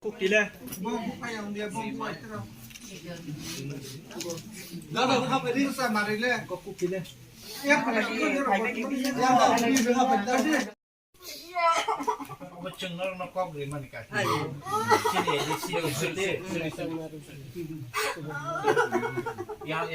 Kukile. Dapat apa ini sama rile kok kukile. Yang Bacungal na kog liman ka. Sini di sini sini. Yang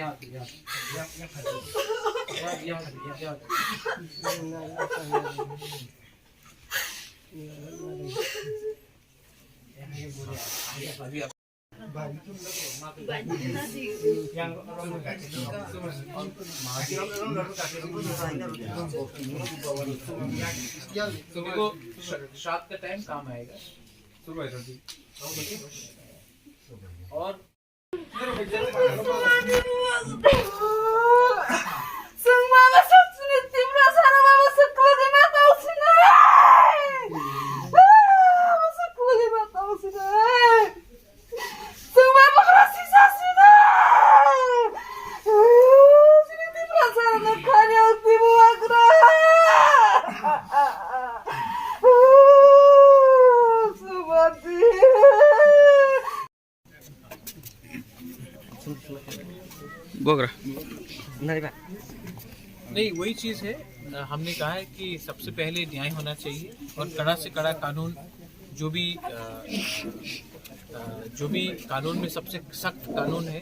रात का time काम आएगा और नहीं वही चीज़ है। हमने कहा है कि सबसे पहले न्याय होना चाहिए और कड़ा से कड़ा कानून जो भी कानून में सबसे सख्त कानून है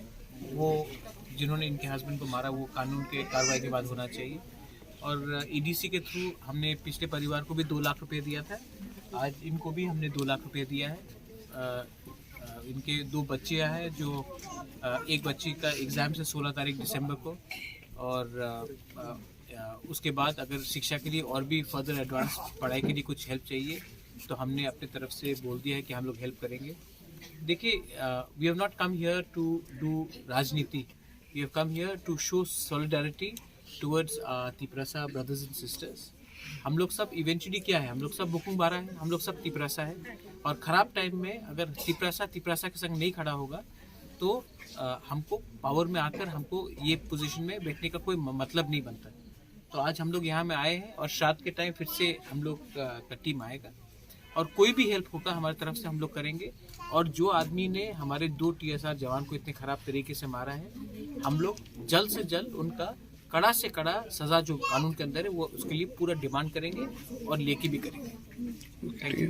वो जिन्होंने इनके हस्बैंड को मारा वो कानून के कार्रवाई के बाद होना चाहिए। और ईडीसी के थ्रू हमने पिछले परिवार को भी 2 लाख रुपए दिया था, आज इनको भी हमने 2 लाख रुपए दिया है। इनके 2 बच्चे हैं जो एक बच्ची का एग्ज़ाम से 16 तारीख दिसंबर को और उसके बाद अगर शिक्षा के लिए और भी फर्दर एडवांस पढ़ाई के लिए कुछ हेल्प चाहिए तो हमने अपनी तरफ से बोल दिया है कि हम लोग हेल्प करेंगे। देखिए we have not come here to do राजनीति, we have come here to show solidarity towards Tiprasa brothers and sisters. हम लोग सब इवेंचुअली क्या है, हम लोग सब बुकुम बारा है, हम लोग सब तिपरासा है और ख़राब टाइम में अगर तिपरासा के संग नहीं खड़ा होगा तो हमको पावर में आकर हमको ये पोजीशन में बैठने का कोई मतलब नहीं बनता। तो आज हम लोग यहाँ में आए हैं और श्राद्ध के टाइम फिर से हम लोग का टीम आएगा और कोई भी हेल्प होगा हमारी तरफ से हम लोग करेंगे। और जो आदमी ने हमारे 2 TSR जवान को इतने ख़राब तरीके से मारा है हम लोग जल्द से जल्द उनका कड़ा से कड़ा सज़ा जो कानून के अंदर है वो उसके लिए पूरा डिमांड करेंगे और लेके भी करेंगे। Thank you.